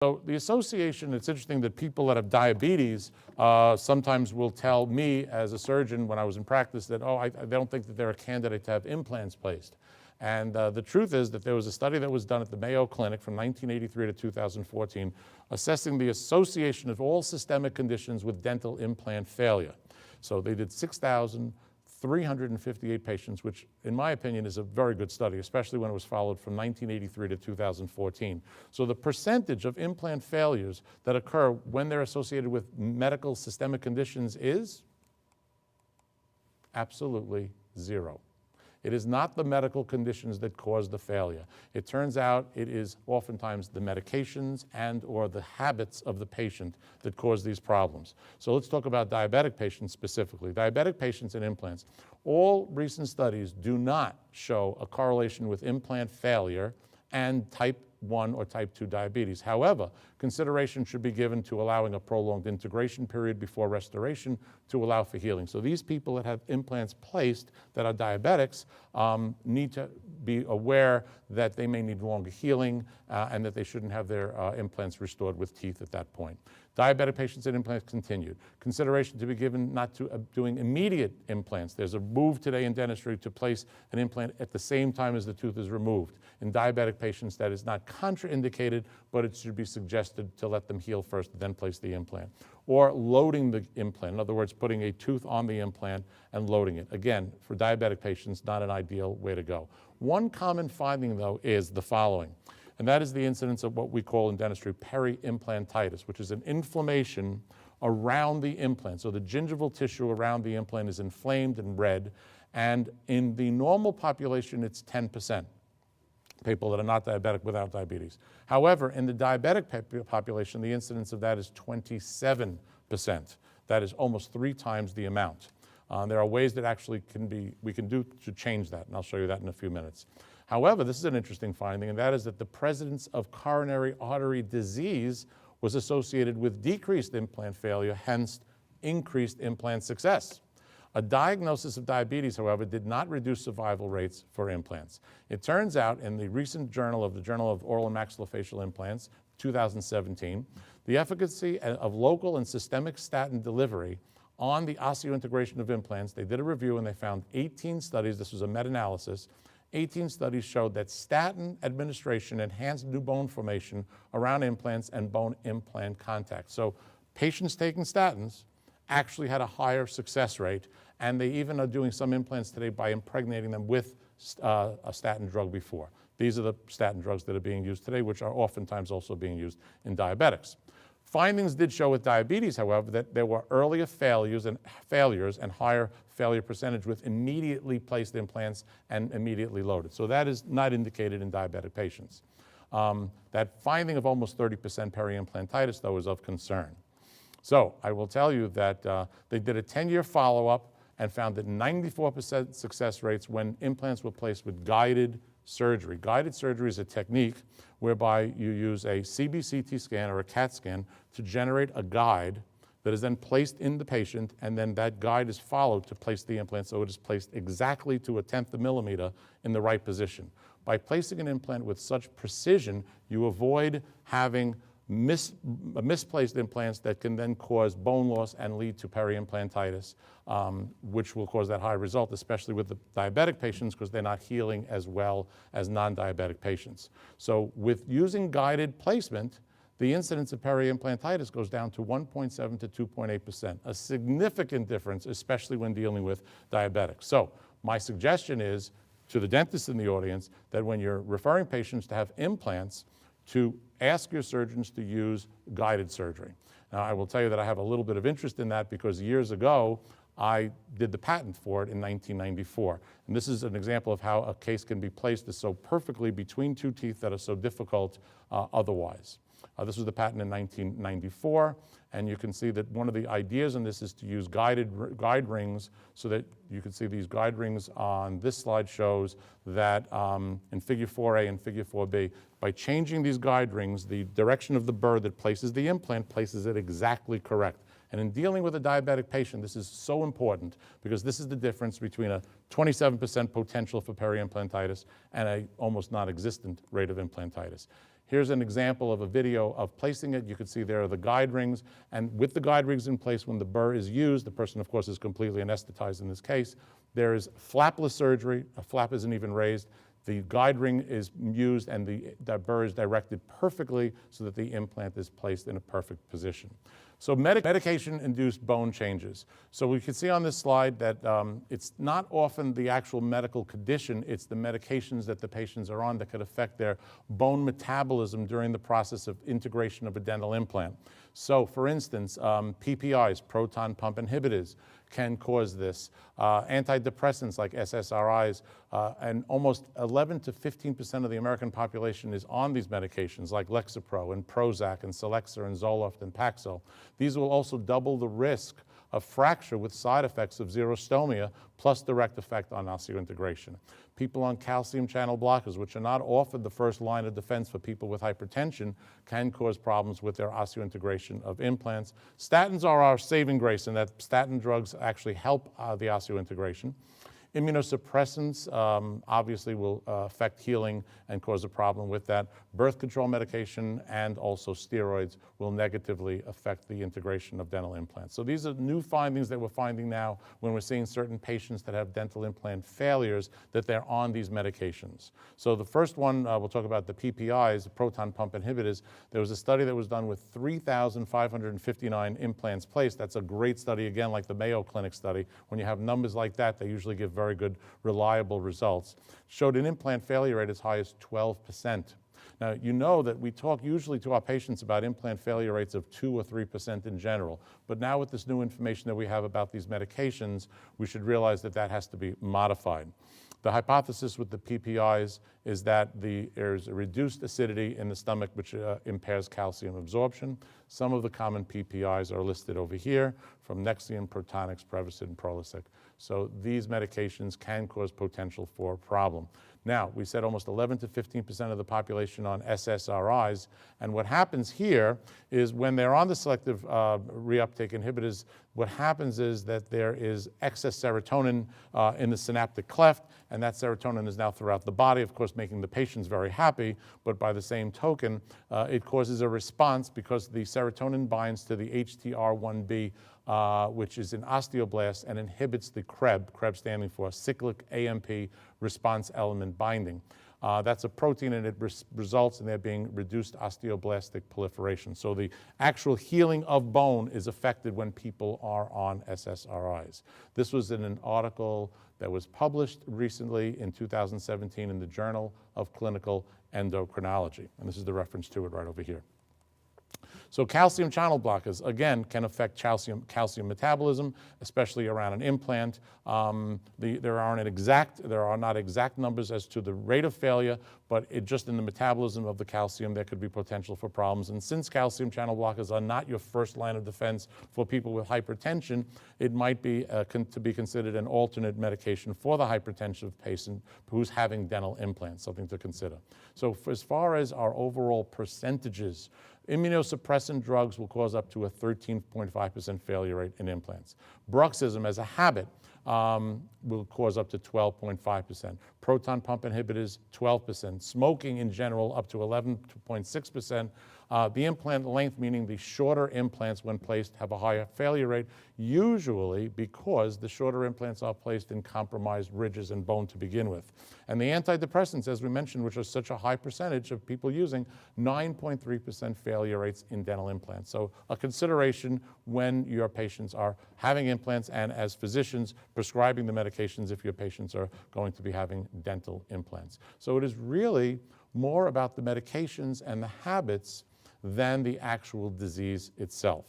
So the association, it's interesting that people that have diabetes sometimes will tell me as a surgeon when I was in practice that, oh, they don't think that they're a candidate to have implants placed. And the truth is that there was a study that was done at the Mayo Clinic from 1983 to 2014 assessing the association of all systemic conditions with dental implant failure. So they did 6,358 patients, which in my opinion is a very good study, especially when it was followed from 1983 to 2014. So the percentage of implant failures that occur when they're associated with medical systemic conditions is absolutely zero. It is not the medical conditions that cause the failure. It turns out it is oftentimes the medications and or the habits of the patient that cause these problems. So let's talk about diabetic patients specifically. Diabetic patients and implants. All recent studies do not show a correlation with implant failure and type 1 or type 2 diabetes. However, consideration should be given to allowing a prolonged integration period before restoration to allow for healing. So these people that have implants placed that are diabetics need to be aware that they may need longer healing and that they shouldn't have their implants restored with teeth at that point. Diabetic patients and implants continued. Consideration to be given not to doing immediate implants. There's a move today in dentistry to place an implant at the same time as the tooth is removed. In diabetic patients, that is not contraindicated, but it should be suggested to let them heal first, then place the implant. Or loading the implant, in other words, putting a tooth on the implant and loading it. Again, for diabetic patients, not an ideal way to go. One common finding, though, is the following, and that is the incidence of what we call in dentistry peri-implantitis, which is an inflammation around the implant. So the gingival tissue around the implant is inflamed and red, and in the normal population, it's 10%. People that are not diabetic without diabetes. However, in the diabetic population, the incidence of that is 27%. That is almost 3 times the amount. There are ways that actually we can do to change that, and I'll show you that in a few minutes. However, this is an interesting finding, and that is that the presence of coronary artery disease was associated with decreased implant failure, hence increased implant success. A diagnosis of diabetes, however, did not reduce survival rates for implants. It turns out in the recent Journal of Oral and Maxillofacial Implants, 2017, the efficacy of local and systemic statin delivery on the osseointegration of implants, they did a review and they found 18 studies, this was a meta-analysis, 18 studies showed that statin administration enhanced new bone formation around implants and bone implant contact. So patients taking statins actually had a higher success rate, and they even are doing some implants today by impregnating them with a statin drug before. These are the statin drugs that are being used today, which are oftentimes also being used in diabetics. Findings did show with diabetes, however, that there were earlier failures and higher failure percentage with immediately placed implants and immediately loaded. So that is not indicated in diabetic patients. That finding of almost 30% peri-implantitis, though, is of concern. So I will tell you that they did a 10-year follow-up and found that 94% success rates when implants were placed with guided surgery. Guided surgery is a technique whereby you use a CBCT scan or a CAT scan to generate a guide that is then placed in the patient, and then that guide is followed to place the implant so it is placed exactly to a 1/10 of a millimeter in the right position. By placing an implant with such precision, you avoid having misplaced implants that can then cause bone loss and lead to peri-implantitis, which will cause that high result, especially with the diabetic patients because they're not healing as well as non-diabetic patients. So with using guided placement, the incidence of peri-implantitis goes down to 1.7 to 2.8%, a significant difference, especially when dealing with diabetics. So my suggestion is to the dentists in the audience that when you're referring patients to have implants, to ask your surgeons to use guided surgery. Now, I will tell you that I have a little bit of interest in that because years ago, I did the patent for it in 1994. And this is an example of how a case can be placed so perfectly between 2 teeth that are so difficult otherwise. This was the patent in 1994, and you can see that one of the ideas in this is to use guide rings so that you can see these guide rings on this slide shows that in figure 4A and figure 4B, by changing these guide rings, the direction of the burr that places the implant places it exactly correct. And in dealing with a diabetic patient, this is so important because this is the difference between a 27% potential for peri-implantitis and a almost non-existent rate of implantitis. Here's an example of a video of placing it. You can see there are the guide rings, and with the guide rings in place, when the burr is used, the person, of course, is completely anesthetized in this case. There is flapless surgery. A flap isn't even raised. The guide ring is used, and the burr is directed perfectly so that the implant is placed in a perfect position. So medication-induced bone changes. So we can see on this slide that it's not often the actual medical condition, it's the medications that the patients are on that could affect their bone metabolism during the process of integration of a dental implant. So for instance, PPIs, proton pump inhibitors, can cause this. Antidepressants like SSRIs, and almost 11 to 15% of the American population is on these medications like Lexapro and Prozac and Celexa and Zoloft and Paxil. These will also double the risk of fracture with side effects of xerostomia plus direct effect on osseointegration. People on calcium channel blockers, which are not often the first line of defense for people with hypertension, can cause problems with their osseointegration of implants. Statins are our saving grace in that statin drugs actually help the osseointegration. Immunosuppressants obviously will affect healing and cause a problem with that. Birth control medication and also steroids will negatively affect the integration of dental implants. So these are new findings that we're finding now when we're seeing certain patients that have dental implant failures that they're on these medications. So the first one, we'll talk about the PPIs, the proton pump inhibitors. There was a study that was done with 3,559 implants placed. That's a great study, again, like the Mayo Clinic study. When you have numbers like that, they usually give very good, reliable results. Showed an implant failure rate as high as 12%. Now, you know that we talk usually to our patients about implant failure rates of 2 or 3% in general, but now with this new information that we have about these medications, we should realize that that has to be modified. The hypothesis with the PPIs is that there's a reduced acidity in the stomach, which impairs calcium absorption. Some of the common PPIs are listed over here, from Nexium, Protonix, Prevacid, and Prolixic. So these medications can cause potential for a problem. Now, we said almost 11 to 15% of the population on SSRIs, and what happens here is when they're on the selective reuptake inhibitors, what happens is that there is excess serotonin in the synaptic cleft, and that serotonin is now throughout the body, of course, making the patients very happy, but by the same token, it causes a response because the serotonin binds to the HTR1B, which is an osteoblast and inhibits the CREB standing for cyclic AMP response element binding. That's a protein, and it results in there being reduced osteoblastic proliferation. So the actual healing of bone is affected when people are on SSRIs. This was in an article that was published recently in 2017 in the Journal of Clinical Endocrinology. And this is the reference to it right over here. So calcium channel blockers, again, can affect calcium metabolism, especially around an implant. There are not exact numbers as to the rate of failure, but just in the metabolism of the calcium, there could be potential for problems. And since calcium channel blockers are not your first line of defense for people with hypertension, it might be to be considered an alternate medication for the hypertensive patient who's having dental implants, something to consider. So as far as our overall percentages, immunosuppressant drugs will cause up to a 13.5% failure rate in implants. Bruxism as a habit will cause up to 12.5%. Proton pump inhibitors, 12%. Smoking in general, up to 11.6%. The implant length, meaning the shorter implants when placed, have a higher failure rate, usually because the shorter implants are placed in compromised ridges and bone to begin with. And the antidepressants, as we mentioned, which are such a high percentage of people using, 9.3% failure rates in dental implants. So a consideration when your patients are having implants and as physicians prescribing the medications if your patients are going to be having dental implants. So it is really more about the medications and the habits than the actual disease itself.